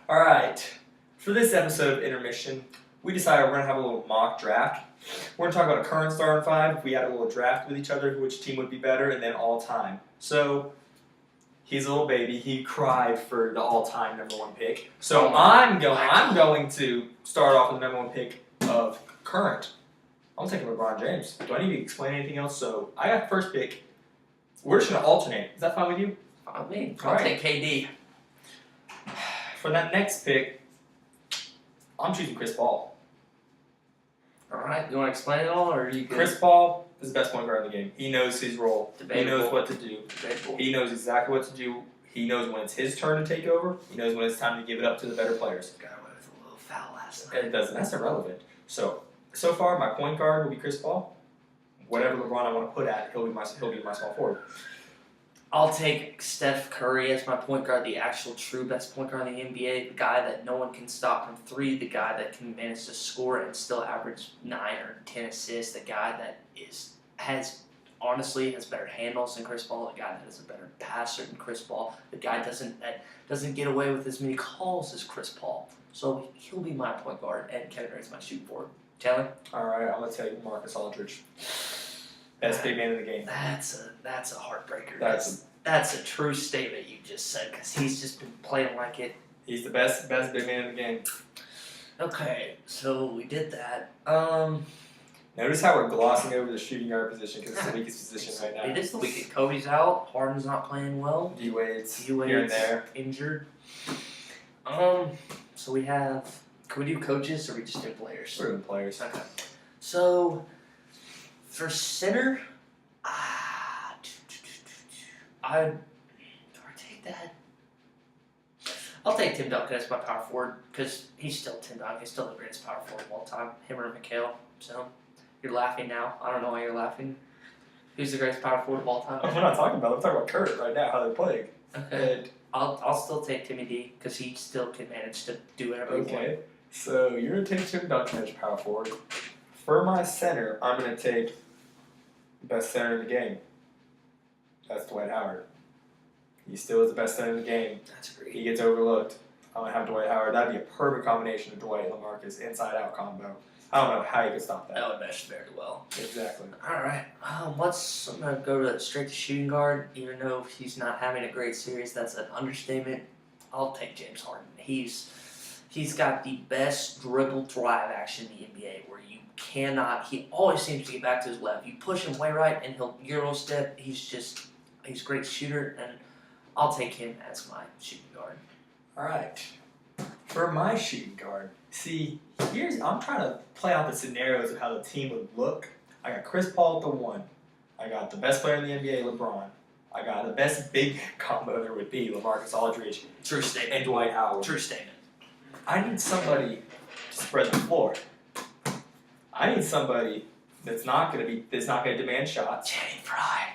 All right. For this episode of Intermission, we decided we're going to have a little mock draft. We're going to talk about a current starting five. If we had a little draft with each other, which team would be better, and then all time. So, he's a little baby. He cried for the all-time number one pick. So I'm going to start off with the number one pick of current. I'm taking LeBron James. Do I need to explain anything else? So I got the first pick. We're just going to alternate. Is that fine with you? Fine with me. I'll take KD. For that next pick, I'm choosing Chris Paul. Alright, you want to explain it all, or are you good? Chris Paul is the best point guard in the game. He knows his role. Debatable. He knows what to do. Debatable. He knows exactly what to do. He knows when it's his turn to take over. He knows when it's time to give it up to the better players. Got away with a little foul last night. It doesn't. That's irrelevant. So far, my point guard will be Chris Paul. Whatever LeBron I want to put at, he'll be my small forward. I'll take Steph Curry as my point guard, the actual true best point guard in the NBA, the guy that no one can stop from three, the guy that can manage to score and still average 9 or 10 assists, the guy that has better handles than Chris Paul, the guy that is a better passer than Chris Paul, the guy that doesn't get away with as many calls as Chris Paul. So he'll be my point guard, and Kevin Durant's my shooting forward. Taylor? All right, I'm gonna tell you Marcus Aldridge, best big man in the game. That's a heartbreaker. That's a true statement you just said, because he's just been playing like it. He's the best big man in the game. Okay, so we did that. Notice how we're glossing over the shooting guard position because it's the weakest position right now. It is the weakest. Kobe's out. Harden's not playing well. D-Wade's here and there. Injured. So we have. Can we do coaches or we just do players? We're doing players. Okay. So for center, do I take that? I'll take Tim Duncan as my power forward because he's still Tim Duncan. He's still the greatest power forward of all time. Him or McHale. So you're laughing now. I don't know why you're laughing. Who's the greatest power forward of all time? We're not talking about it. I'm talking about Kurt right now, how they're playing. Okay. And I'll still take Timmy D because he still can manage to do whatever he wants. okay, so you're going to take Tim Duncan as your power forward. For my center, I'm going to take the best center in the game. That's Dwight Howard. He still is the best center in the game. That's great. He gets overlooked. I'm going to have Dwight Howard. That'd be a perfect combination of Dwight and LaMarcus, inside-out combo. I don't know how you could stop that. That would mesh very well. Exactly. All right. I'm gonna go straight to shooting guard. Even though he's not having a great series, that's an understatement. I'll take James Harden. He's got the best dribble drive action in the NBA, where you cannot. He always seems to get back to his left. You push him way right, and he'll Euro step. He's a great shooter, and I'll take him as my shooting guard. All right. For my shooting guard, see, I'm trying to play out the scenarios of how the team would look. I got Chris Paul at the 1. I got the best player in the NBA, LeBron. I got the best big combo there would be, LaMarcus Aldridge. True statement. And Dwight Howard. True statement. I need somebody to spread the floor. I need somebody that's not going to demand shots. Channing Frye.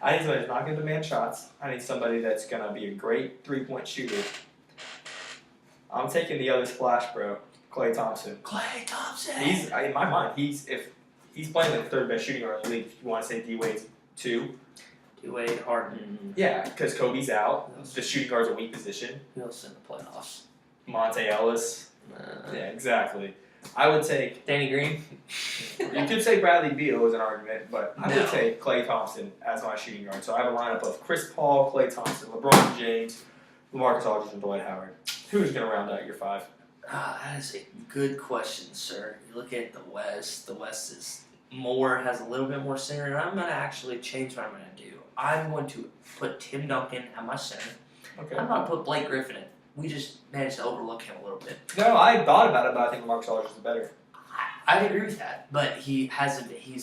I need somebody that's not going to demand shots. I need somebody that's going to be a great three-point shooter. I'm taking the other splash bro, Klay Thompson. Klay Thompson. In my mind, he's playing the third best shooting guard in the league. If you want to say D-Wade's 2. D-Wade, Harden. Yeah, because Kobe's out. The shooting guard's a weak position. Who else in the playoffs? Monte Ellis. Yeah, exactly. I would take Danny Green. You could say Bradley Beal as an argument, but I would take Klay Thompson as my shooting guard. So I have a lineup of Chris Paul, Klay Thompson, LeBron James, LaMarcus Aldridge, and Dwight Howard. Who's going to round out your 5? That is a good question, sir. You look at the West. The West has a little bit more center, and I'm going to actually change what I'm going to do. I'm going to put Tim Duncan at my center. Okay. I'm going to put Blake Griffin in. We just managed to overlook him a little bit. No, I thought about it, but I think LaMarcus Aldridge is better. I agree with that, but he's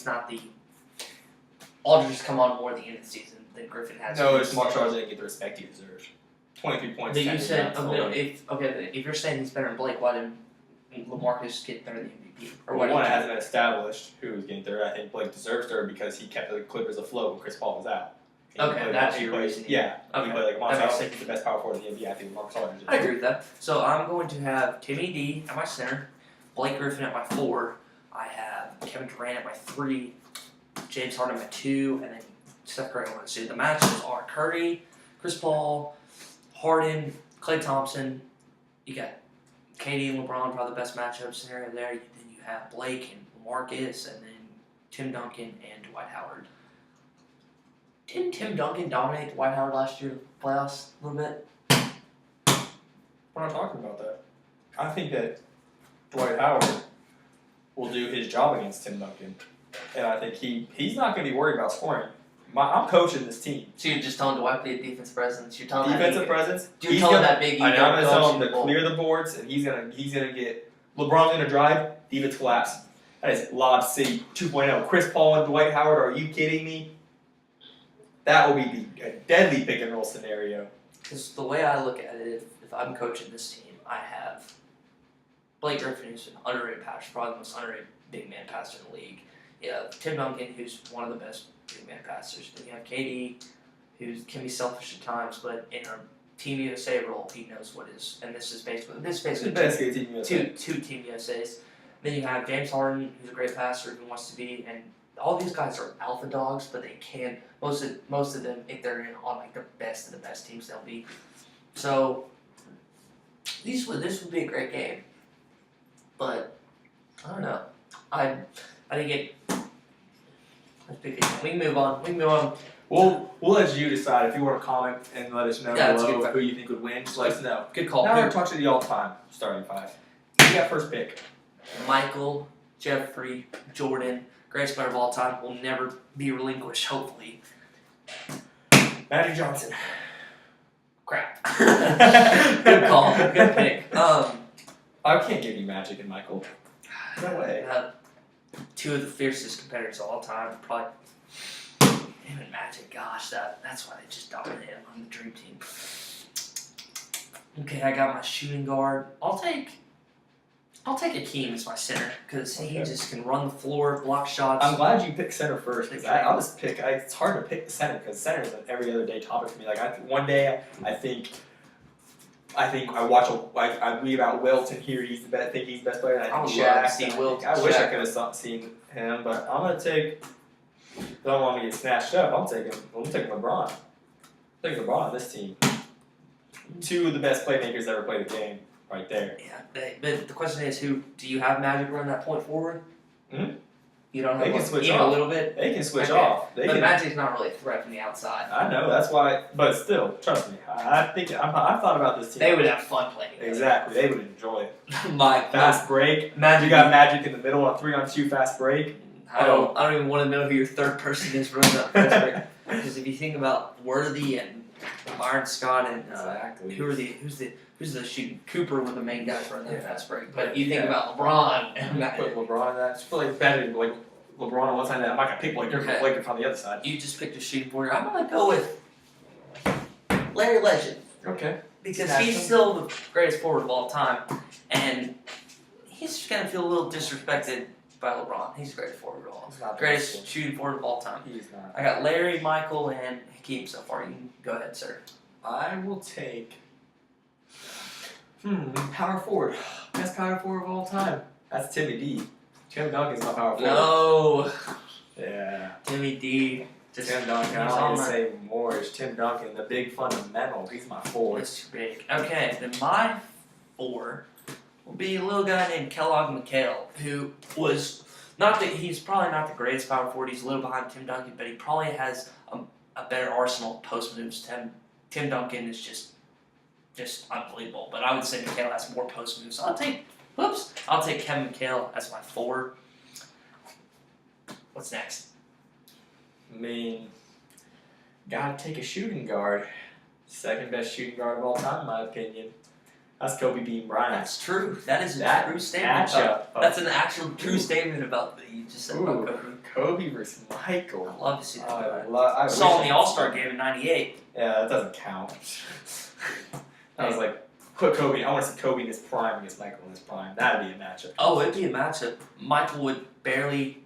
not the. Aldridge has come on more at the end of the season than Griffin has. No, it's LaMarcus Aldridge didn't get the respect he deserves. 23 points. But you said, rebounds, if you're saying he's better than Blake, why didn't LaMarcus get better than MVP? Or one, it hasn't been established who's getting third. I think Blake deserves third because he kept the Clippers afloat when Chris Paul was out. Okay, that's your reasoning. Yeah, okay. He played like LaMarcus Aldridge is the best power forward in the NBA. I think LaMarcus Aldridge is. I agree with that. So I'm going to have Timmy D at my center, Blake Griffin at my 4. I have Kevin Durant at my 3, James Harden at my 2, and then Steph Curry at my 2. The matches are Curry, Chris Paul, Harden, Klay Thompson, you got KD and LeBron, probably the best matchup scenario there. Then you have Blake and Marcus, and then Tim Duncan and Dwight Howard. Didn't Tim Duncan dominate Dwight Howard last year in the playoffs a little bit? We're not talking about that. I think that Dwight Howard will do his job against Tim Duncan. And I think he's not going to be worried about scoring. I'm coaching this team. So you're just telling Dwight to be a defensive presence. You're telling Defensive presence. You're telling that big ego. I'm going to tell him to clear the boards, and he's gonna get LeBron's going to drive. Defense collapse. That is Lob City 2.0. Chris Paul and Dwight Howard. Are you kidding me? That will be a deadly pick and roll scenario. Because the way I look at it, if I'm coaching this team, I have Blake Griffin, who's an underrated passer, probably the most underrated big man passer in the league. You have Tim Duncan, who's one of the best big man passers. Then you have KD, who can be selfish at times, but in a Team USA role, he knows what is. And this is basically The best Team USA. two Team USAs. Then you have James Harden, who's a great passer, who wants to be, and all these guys are alpha dogs, but they can most of them, if they're in on like the best of the best teams, they'll be. So this would be a great game, but I don't know. I think it. Let's pick it. We can move on. We'll let you decide if you want to comment and let us know that's below good. who you think would win. Just let us know. Good call. Now we're talking to the all-time starting five. You got first pick. Michael, Jeffrey, Jordan, greatest player of all time, will never be relinquished. Hopefully. Magic Johnson. Crap. Good call. Good pick. I can't give you Magic and Michael. No way. Two of the fiercest competitors of all time, probably. Him and Magic, gosh, that's why they just dominated him on the dream team. Okay, I got my shooting guard. I'll take Akeem as my center because he just can run the floor, block shots. I'm glad you picked center first because I'll just pick. It's hard to pick the center because center is an every other day topic for me. Like one day I think I read about Wilt and hear he's the best. Think he's the best player. And I think Shaq. Wilt. I wish I could have seen him, but I'm gonna take. Don't want me to get snatched up. I'm taking LeBron. I'm taking LeBron on this team. Two of the best playmakers ever played the game, right there. Yeah, but the question is, who do you have Magic run that point forward? Hmm? You don't have They can switch even off. a little bit. They can switch Okay. off. But Magic's not really a threat from the outside. I know that's why, but still, trust me. I thought about this team. They would have fun playing together. Exactly. They would enjoy it. Mike, Fast break. Magic. You got Magic in the middle on 3-on-2 fast break. I don't even want to know who your third person is running that fast break. Because if you think about Worthy and Byron Scott and Exactly. who's the shooting Cooper were the main guys running that fast break. But you think about LeBron and Put LeBron in that. It's really better than like LeBron on one side and I might have picked Blake Okay. Griffin on the other side. You just picked a shooting forward. I'm gonna go with Larry Legend. Okay. Because he's still the greatest forward of all time, and he's just gonna feel a little disrespected by LeBron. He's the greatest forward of all. He's not the Greatest best. shooting forward of all time. He's not. I got Larry, Michael, and Hakeem so far. You can go ahead, sir. I will take. Power forward. Best power forward of all time. That's Timmy D. Tim Duncan's my power forward. No, Yeah. Timmy D. Tim Duncan. I he's don't on need to my- say more. It's Tim Duncan, the big fundamental. He's my forward. It's too big. Okay, then my 4 will be a little guy named Kellogg McHale, who was he's probably not the greatest power forward. He's a little behind Tim Duncan, but he probably has a better arsenal of post moves. Tim Duncan is just unbelievable. But I would say McHale has more post moves. So I'll take Kevin McHale as my 4. What's next? I mean, gotta take a shooting guard. Second best shooting guard of all time, in my opinion. That's Kobe Bean Bryant. That's true. That is a That true statement. matchup. That's an actual true statement about that you just said about Kobe. Kobe versus Michael. I'd love to see that. I Saw wish in the All-Star game in '98. Yeah, that doesn't count. I was like, put Kobe. I want to see Kobe in his prime against Michael in his prime. That'd be a matchup. Oh, it'd be a matchup. Michael would barely.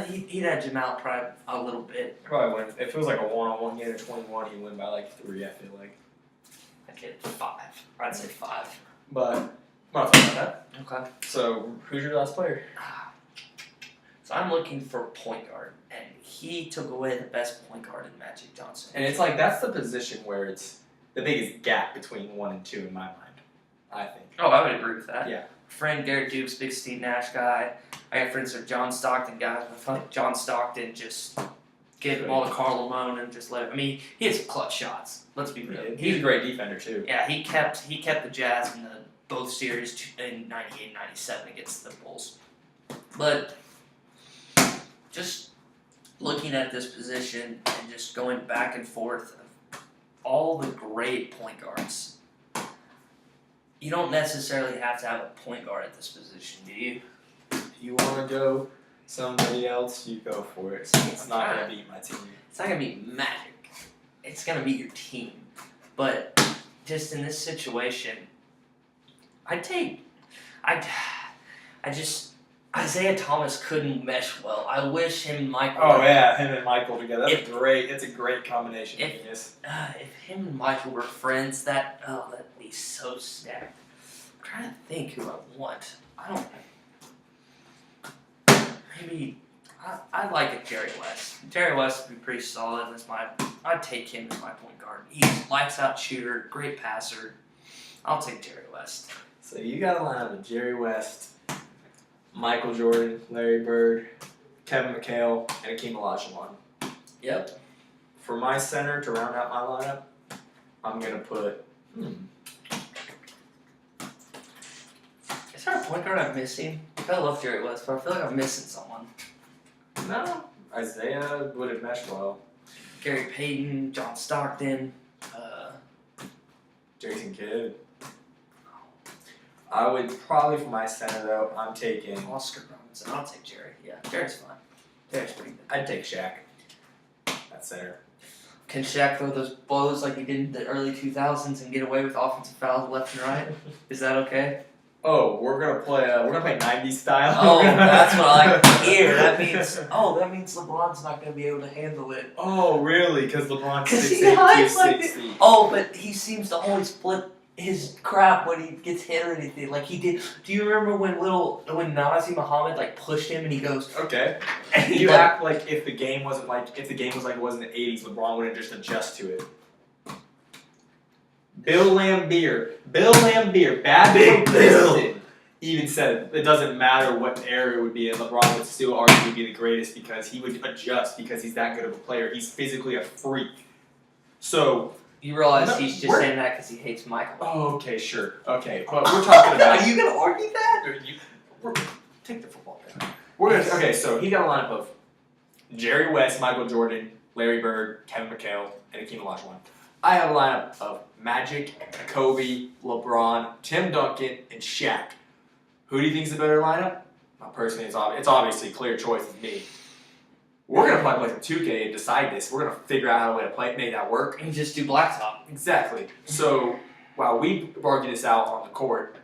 He'd edge him out probably a little bit. Probably win. If it was like a one-on-one game of 21, he'd win by like 3. I feel like. I'd get 5. I'd say 5. But I'm not talking about Okay. that. So, who's your last player? So I'm looking for a point guard, and he took away the best point guard in Magic Johnson. And it's like that's the position where it's the biggest gap between 1 and 2 in my mind. I think. Oh, I would agree with that. Yeah. Friend Garrett Dukes, big Steve Nash guy. I got friends that are John Stockton guys. I feel like John Stockton just gave the ball to Karl Malone and just let it. I mean, he had some clutch shots. Let's be real. He's a great defender too. Yeah, he kept the Jazz in both series in 98 97 against the Bulls. But just looking at this position and just going back and forth of all the great point guards, you don't necessarily have to have a point guard at this position, do you? If you want to go somebody else, you go for it. It's not going to beat my team. It's not going to be magic. It's going to be your team. But just in this situation, Isaiah Thomas couldn't mesh well. I wish him and Michael. Oh yeah, him and Michael together. That's great. It's a great combination. If him and Michael were friends, that'd be so stacked. I'm trying to think who I want. Maybe I like it. Jerry West. Jerry West would be pretty solid. I'd take him as my point guard. He's a lights out shooter, great passer. I'll take Jerry West. So you got a lineup of Jerry West, Michael Jordan, Larry Bird, Kevin McHale, and Akeem Olajuwon. Yep. For my center to round out my lineup, I'm gonna put. Is there a point guard I'm missing? I love Jerry West, but I feel like I'm missing someone. No, Isaiah would have meshed well. Gary Payton, John Stockton, Jason Kidd. I would probably for my center though. I'm taking Oscar Robinson. I'll take Jerry. Yeah, Jerry's fine. Jerry's pretty good. I'd take Shaq. At center. Can Shaq throw those blows like he did in the early 2000s and get away with offensive fouls left and right? Is that okay? Oh, we're gonna play 90s style. Oh, that's what I like to hear. That means LeBron's not gonna be able to handle it. Oh, really? Because LeBron's 6'8", he hides like 260. Oh, but he seems to always flip his crap when he gets hit or anything. Like he did. Do you remember when Nazi Muhammad like pushed him and he goes? Okay. And You act like if the game was like it was in the 80s, LeBron wouldn't just adjust to it. Bill Laimbeer, bad Big Bill. Princeton, even said it doesn't matter what era it would be, and LeBron would still arguably be the greatest because he would adjust because he's that good of a player. He's physically a freak. So You realize he's just saying that because he hates Michael. Oh, okay, sure. Okay, but we're talking about. Are you gonna argue that? Take the football down. Okay, so he got a lineup of Jerry West, Michael Jordan, Larry Bird, Kevin McHale, and Akeem Olajuwon. I have a lineup of Magic, Kobe, LeBron, Tim Duncan, and Shaq. Who do you think is the better lineup? Personally, it's obviously a clear choice with me. We're going to play some 2K and decide this. We're going to figure out how to make that work. And just do blacktop. Exactly. So, while we argue this out on the court,